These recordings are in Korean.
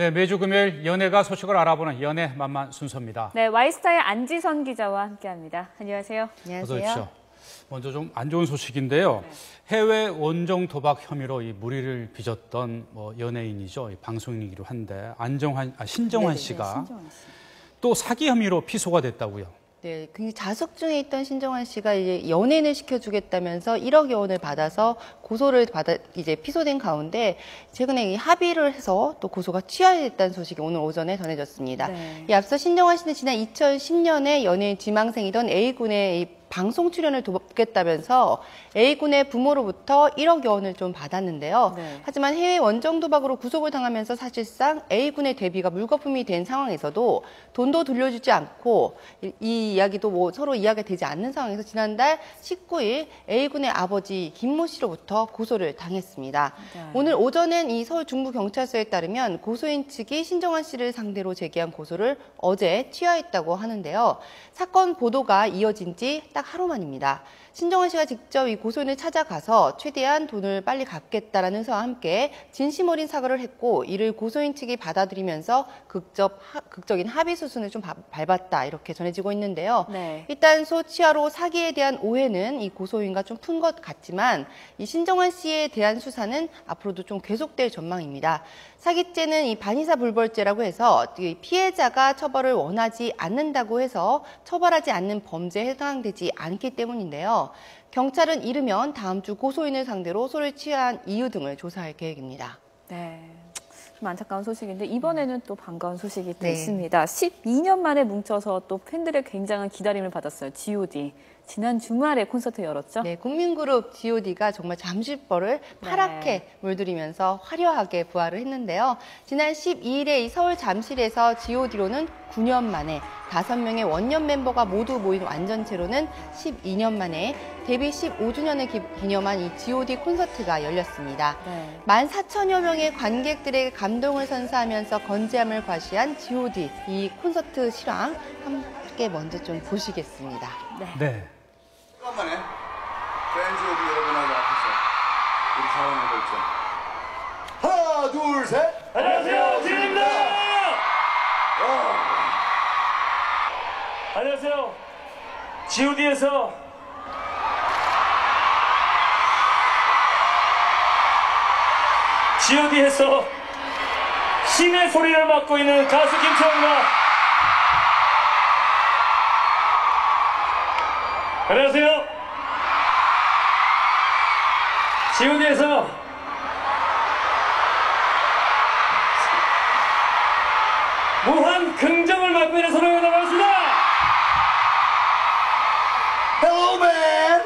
네, 매주 금요일 연예가 소식을 알아보는 연예 만만 순서입니다. 네, 와이스타의 안지선 기자와 함께합니다. 안녕하세요. 어서 오십시오. 먼저 좀 안 좋은 소식인데요. 해외 원정 도박 혐의로 이 무리를 빚었던 연예인이죠. 방송인이기도 한데 신정환 씨가 또 사기 혐의로 피소가 됐다고요. 네, 굉장히 자숙 중에 있던 신정환 씨가 이제 연예인을 시켜주겠다면서 1억여 원을 받아서 고소를 이제 피소된 가운데 최근에 합의를 해서 또 고소가 취하됐다는 소식이 오늘 오전에 전해졌습니다. 네. 앞서 신정환 씨는 지난 2010년에 연예인 지망생이던 A군의 방송 출연을 돕겠다면서 A군의 부모로부터 1억여 원을 좀 받았는데요. 네. 하지만 해외 원정 도박으로 구속을 당하면서 사실상 A군의 데뷔가 물거품이 된 상황에서도 돈도 돌려주지 않고 이 이야기도 서로 이야기가 되지 않는 상황에서 지난달 19일 A군의 아버지 김모 씨로부터 고소를 당했습니다. 네. 오늘 오전엔 이 서울 중부경찰서에 따르면 고소인 측이 신정환 씨를 상대로 제기한 고소를 어제 취하했다고 하는데요. 사건 보도가 이어진 지 딱 하루 만입니다. 신정환 씨가 직접 이 고소인을 찾아가서 최대한 돈을 빨리 갚겠다라는 의사와 함께 진심 어린 사과를 했고 이를 고소인 측이 받아들이면서 극적인 합의 수순을 좀 밟았다 이렇게 전해지고 있는데요. 네. 일단 소치하로 사기에 대한 오해는 이 고소인과 좀 푼 것 같지만 이 신정환 씨에 대한 수사는 앞으로도 좀 계속될 전망입니다. 사기죄는 이 반의사불벌죄라고 해서 피해자가 처벌을 원하지 않는다고 해서 처벌하지 않는 범죄에 해당되지 않기 때문인데요. 경찰은 이르면 다음 주 고소인을 상대로 소를 취한 이유 등을 조사할 계획입니다. 네, 좀 안타까운 소식인데 이번에는 또 반가운 소식이 또 있습니다. 12년 만에 뭉쳐서 또 팬들의 굉장한 기다림을 받았어요. G.O.D. 지난 주말에 콘서트 열었죠? 네, 국민그룹 G.O.D가 정말 잠실벌을 파랗게 물들이면서 화려하게 부활을 했는데요. 지난 12일에 이 서울 잠실에서 G.O.D로는 9년 만에 5명의 원년 멤버가 모두 모인 완전체로는 12년 만에 데뷔 15주년을 기념한 이 G.O.D 콘서트가 열렸습니다. 14,000여 명의 관객들에게 감동을 선사하면서 건재함을 과시한 G.O.D 이 콘서트 실황 함께 먼저 좀 보시겠습니다. 네. 오랜만에 팬 G.O.D 여러분하고 앞에서 우리 사랑을 걸죠. 하나, 둘, 셋. 안녕하세요, 지은입니다. 안녕하세요. G.O.D에서 G.O.D에서 신의 소리를 맡고 있는 가수 김태형입니다. 안녕하세요. G.O.D에서 무한 긍정을 맡고 있는 소리가 나왔습니다. Hello, man.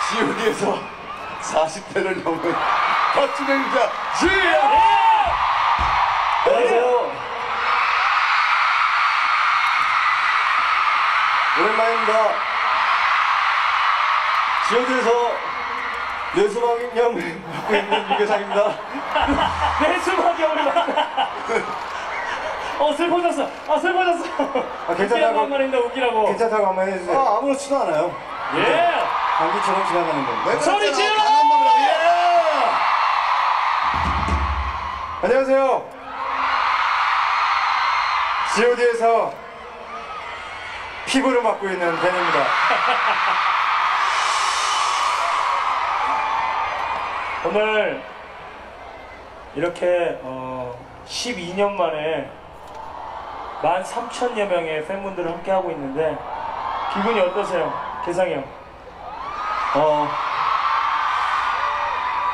G.O.D에서 40대를 넘은 멋진 행자 G.O.D. 안녕하세요. 오랜만입니다. G.O.D에서 뇌수막염을 갖고 있는 유계상입니다. 뇌수막이 오랜만이다. 슬퍼졌어. 슬퍼졌어. 괜찮다고 한 말인데 웃기라고. 괜찮다고 한번 해주세요. 아무렇지도 않아요. 예. 감기처럼 지나가는 건데. 소리 질러! 안녕하세요. G.O.D에서 피부를 맡고 있는 벤입니다. 오늘 이렇게 12년 만에 13,000여 명의 팬분들을 함께하고 있는데 기분이 어떠세요? 개상이 형.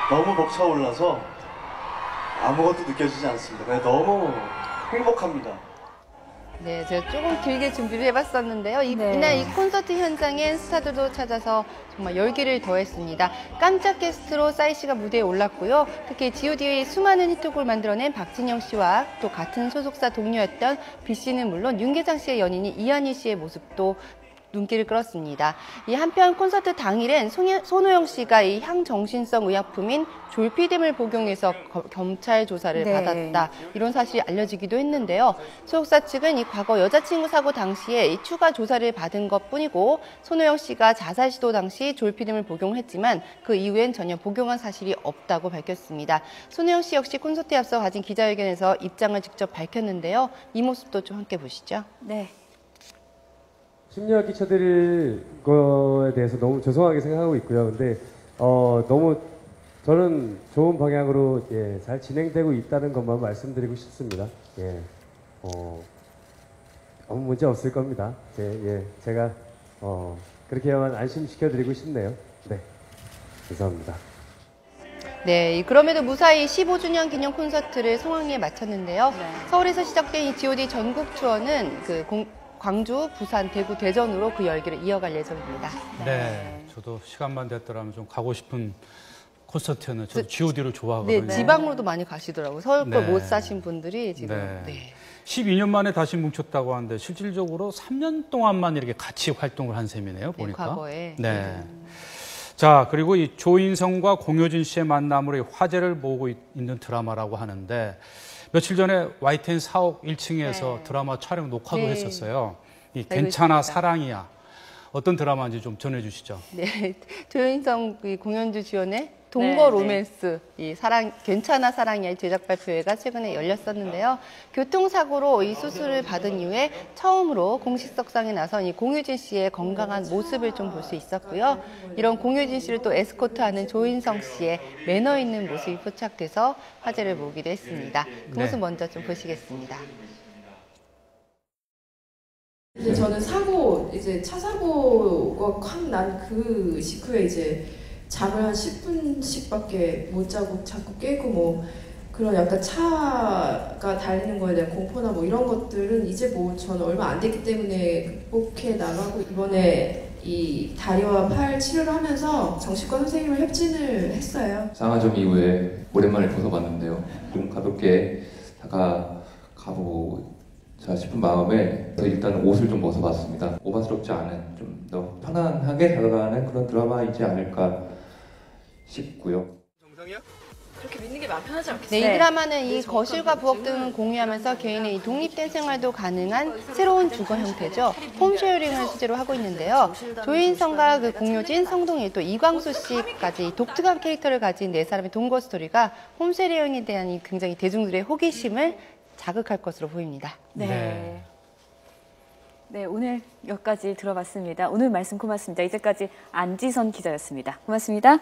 너무 벅차올라서 아무것도 느껴지지 않습니다. 그냥 너무 행복합니다. 네, 제가 조금 길게 준비를 해봤었는데요. 이날 이 콘서트 현장엔 스타들도 찾아서 정말 열기를 더했습니다. 깜짝 게스트로 싸이 씨가 무대에 올랐고요. 특히 G.O.D의 수많은 히트곡을 만들어낸 박진영 씨와 또 같은 소속사 동료였던 B 씨는 물론 윤계상 씨의 연인인 이한희 씨의 모습도 눈길을 끌었습니다. 이 한편 콘서트 당일엔 손호영 씨가 이 향정신성 의약품인 졸피뎀을 복용해서 검찰 조사를 네. 받았다. 이런 사실이 알려지기도 했는데요. 소속사 측은 이 과거 여자친구 사고 당시에 이 추가 조사를 받은 것뿐이고 손호영 씨가 자살 시도 당시 졸피뎀을 복용했지만 그 이후엔 전혀 복용한 사실이 없다고 밝혔습니다. 손호영 씨 역시 콘서트에 앞서 가진 기자회견에서 입장을 직접 밝혔는데요. 이 모습도 좀 함께 보시죠. 네. 심려가 끼쳐드릴 거에 대해서 너무 죄송하게 생각하고 있고요. 근데 너무 저는 좋은 방향으로 잘 진행되고 있다는 것만 말씀드리고 싶습니다. 아무 문제 없을 겁니다. 제가 그렇게만 안심시켜드리고 싶네요. 네, 감사합니다. 네, 그럼에도 무사히 15주년 기념 콘서트를 송악리에 마쳤는데요. 네. 서울에서 시작된 이 G.O.D 전국 투어는 광주, 부산, 대구, 대전으로 그 열기를 이어갈 예정입니다. 네, 저도 시간만 됐더라면 좀 가고 싶은 콘서트는 저도 G.O.D를 좋아하거든요. 네, 지방으로도 많이 가시더라고요. 서울 거 네. 못 사신 분들이 지금. 네. 네. 12년 만에 다시 뭉쳤다고 하는데 실질적으로 3년 동안만 이렇게 같이 활동을 한 셈이네요, 보니까. 과거에. 네. 자, 그리고 이 조인성과 공효진 씨의 만남으로 화제를 모으고 있는 드라마라고 하는데 며칠 전에 YTN 사옥 1층에서 네. 드라마 촬영 녹화도 네. 했었어요. 이 알고 괜찮아 있습니다. 사랑이야. 어떤 드라마인지 좀 전해주시죠. 네, 조인성 공연주 주연의 동거 네, 로맨스, 이 괜찮아 사랑이야 제작 발표회가 최근에 열렸었는데요. 교통사고로 이 수술을 받은 이후에 처음으로 공식 석상에 나선 이 공효진 씨의 건강한 모습을 좀 볼 수 있었고요. 이런 공효진 씨를 또 에스코트하는 조인성 씨의 매너 있는 모습이 포착돼서 화제를 모으기도 했습니다. 그 네. 모습 먼저 좀 보시겠습니다. 이제 저는 차 사고가 확 난 그 직후에 이제 잠을 한 10분씩밖에 못 자고 자꾸 깨고 뭐 그런 약간 차가 달리는 거에 대한 공포나 뭐 이런 것들은 이제 뭐 저는 얼마 안 됐기 때문에 극복해 나가고 이번에 이 다리와 팔 치료를 하면서 정신과 선생님을 협진을 했어요. 상하점 이후에 오랜만에 벗어봤는데요. 좀 가볍게 가보자 싶은 마음에 일단 옷을 좀 벗어봤습니다. 오바스럽지 않은 좀 더 편안하게 다가가는 그런 드라마이지 않을까 싶고요. 그렇게 믿는 게 마음 편하지 않겠어요? 네, 이 드라마는 이 거실과 부엌 등을 공유하면서 개인의 이 독립된 생활도 가능한 새로운 주거 형태죠. 홈쉐어링을 주제로 하고 있는데요. 조인성과 그 공효진, 성동일, 또 이광수 씨까지 독특한 캐릭터를 가진 네 사람의 동거 스토리가 홈쉐어링에 대한 이 굉장히 대중들의 호기심을 자극할 것으로 보입니다. 네. 네, 오늘 여기까지 들어봤습니다. 오늘 말씀 고맙습니다. 이제까지 안지선 기자였습니다. 고맙습니다.